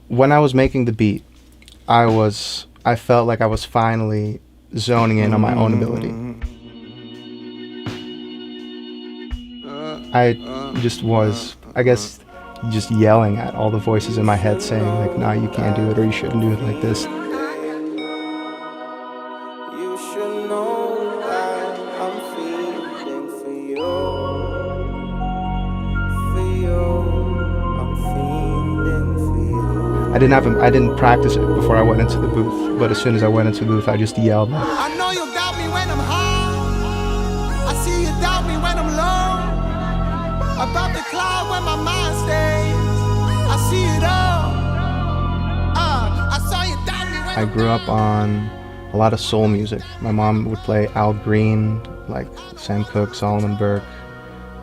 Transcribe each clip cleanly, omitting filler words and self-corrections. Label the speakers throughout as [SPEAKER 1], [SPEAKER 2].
[SPEAKER 1] when I was making the beat, I felt like I was finally zoning in on my own ability. I just was, I guess, just yelling at all the voices in my head saying like, nah, you can't do it, or you shouldn't do it like this.
[SPEAKER 2] You should know that I'm feeling for you. I'm feeling for you.
[SPEAKER 1] I didn't practice it before I went into the booth, but as soon as I went into the booth, I just yelled.
[SPEAKER 2] I know you doubt me when I'm high. I see you doubt me when I'm low. Above the cloud where my mind stays. I see it all. I saw you doubt me when
[SPEAKER 1] I grew up on a lot of soul music. My mom would play Al Green, like Sam Cooke, Solomon Burke,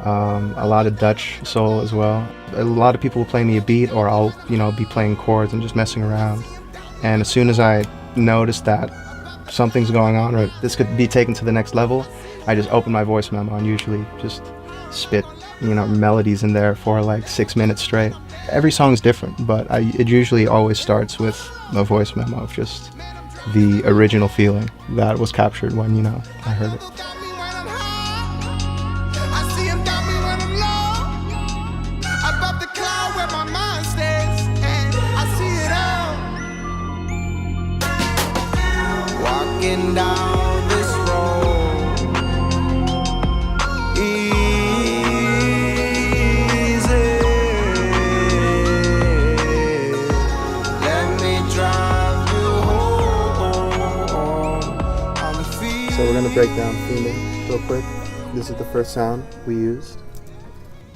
[SPEAKER 1] a lot of Dutch soul as well. A lot of people will play me a beat, or I'll, be playing chords and just messing around. And as soon as I noticed that something's going on, or this could be taken to the next level, I just open my voice memo and usually just spit, melodies in there for like 6 minutes straight. Every song's different, but it usually always starts with a voice memo of just the original feeling that was captured when, I heard it.
[SPEAKER 2] Walking down this road, easy. Let me drive you home.
[SPEAKER 1] So we're gonna break down Fiending real quick. This is the first sound we used.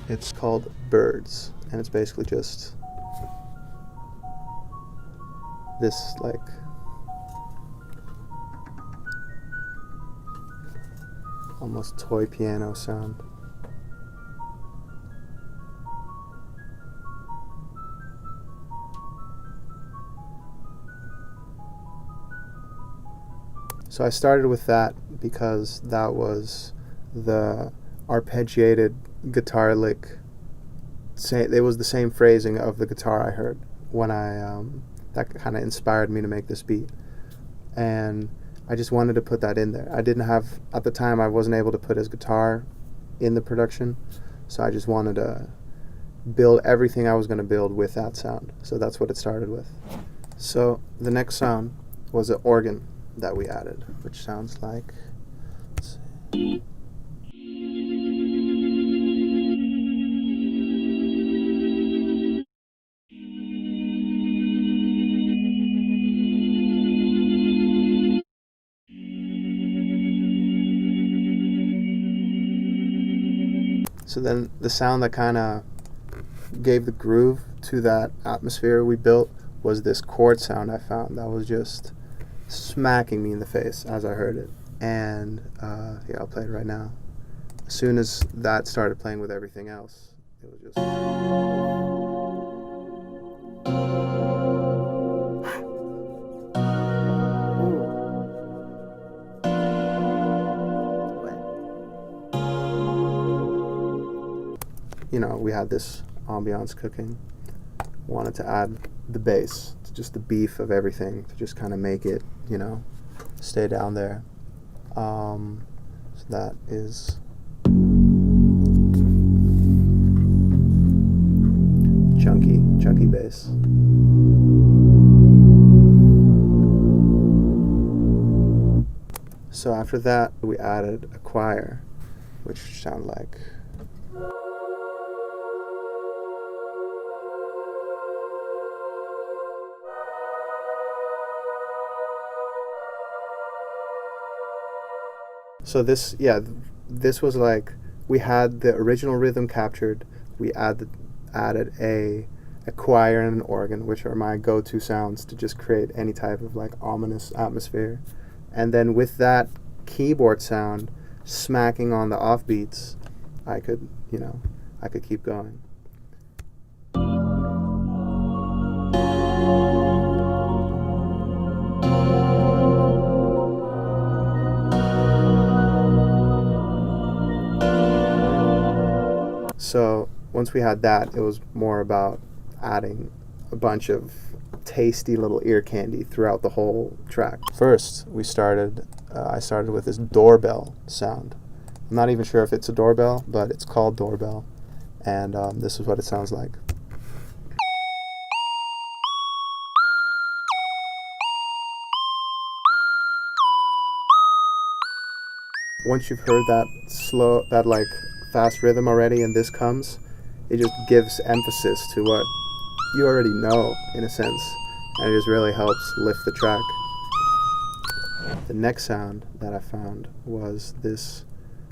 [SPEAKER 1] It's called Birds, and it's basically just this like almost toy piano sound. So I started with that because that was the arpeggiated guitar lick. It was the same phrasing of the guitar I heard when that kind of inspired me to make this beat. And I just wanted to put that in there. At the time, I wasn't able to put his guitar in the production, so I just wanted to build everything I was going to build with that sound. So that's what it started with. So the next sound was an organ that we added, which sounds like, let's see. So then the sound that kind of gave the groove to that atmosphere we built was this chord sound I found that was just smacking me in the face as I heard it. And I'll play it right now. As soon as that started playing with everything else, it was just... we had this ambiance cooking. Wanted to add the bass, to just the beef of everything, to just kind of make it, stay down there. So that is chunky bass. So after that, we added a choir, which sounded like... So this was like, we had the original rhythm captured, we added a choir and an organ, which are my go-to sounds to just create any type of like ominous atmosphere. And then with that keyboard sound smacking on the offbeats, I could keep going. So once we had that, it was more about adding a bunch of tasty little ear candy throughout the whole track. First, I started with this doorbell sound. I'm not even sure if it's a doorbell, but it's called doorbell, and this is what it sounds like. Once you've heard that like fast rhythm already, and this comes, it just gives emphasis to what you already know, in a sense, and it just really helps lift the track. The next sound that I found was this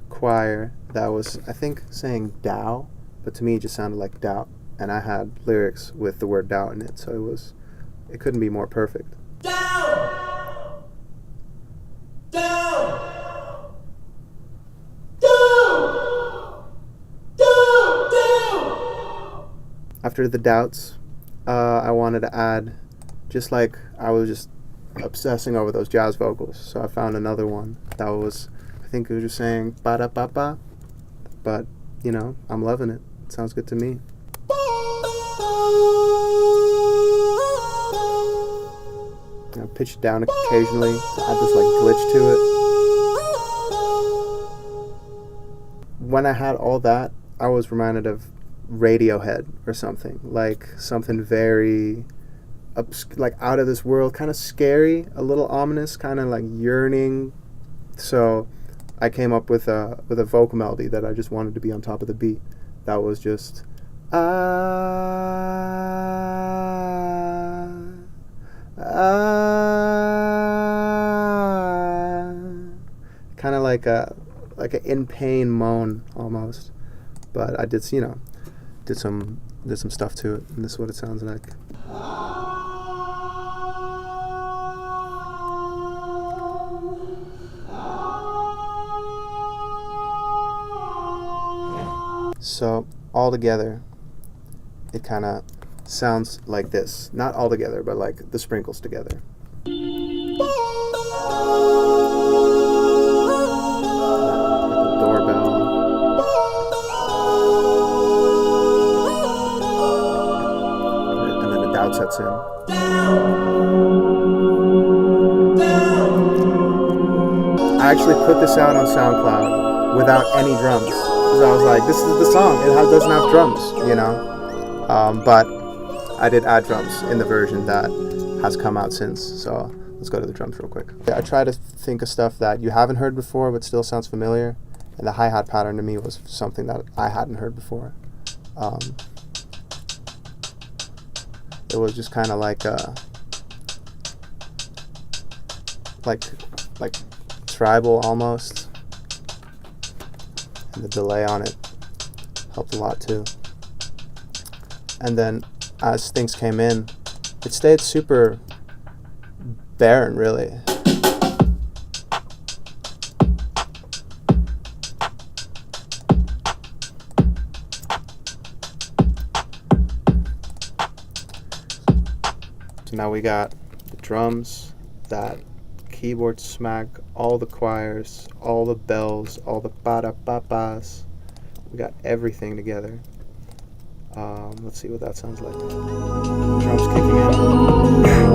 [SPEAKER 1] choir that was, I think, saying Tao, but to me it just sounded like doubt, and I had lyrics with the word doubt in it, so it couldn't be more perfect.
[SPEAKER 2] Down! Down!
[SPEAKER 1] After the doubts, I wanted to add, just like I was just obsessing over those jazz vocals, so I found another one that was, I think it was just saying ba-da-ba-ba, but, you know, I'm loving it. It sounds good to me. I pitch it down occasionally to add this like glitch to it. When I had all that, I was reminded of Radiohead or something, like something very like out of this world, kind of scary, a little ominous, kind of like yearning. So I came up with a vocal melody that I just wanted to be on top of the beat. That was just kind of like an in pain moan almost. But I did some stuff to it, and this is what it sounds like. So all together, it kind of sounds like this. Not all together, but like the sprinkles together. Sets in. I actually put this out on SoundCloud without any drums, because I was like, this is the song, it doesn't have drums, you know, but I did add drums in the version that has come out since, so let's go to the drums real quick. I try to think of stuff that you haven't heard before but still sounds familiar, and the hi-hat pattern to me was something that I hadn't heard before. It was just kind of like tribal almost, and the delay on it helped a lot too. And then as things came in, it stayed super barren, really. So now we got the drums, that keyboard smack, all the choirs, all the bells, all the ba-da-ba-bas. We got everything together. Let's see what that sounds like. Drums kicking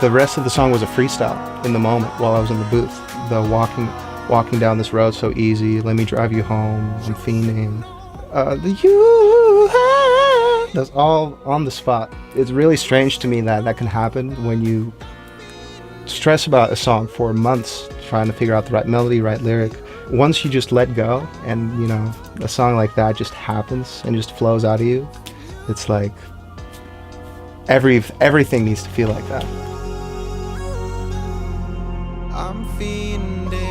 [SPEAKER 1] The rest of the song was a freestyle in the moment while I was in the booth. The walking down this road so easy, let me drive you home, I'm fiending. That's all on the spot. It's really strange to me that can happen when you stress about a song for months trying to figure out the right melody, right lyric. Once you just let go and, you know, a song like that just happens and just flows out of you, it's like everything needs to feel like that.
[SPEAKER 2] I'm fiending.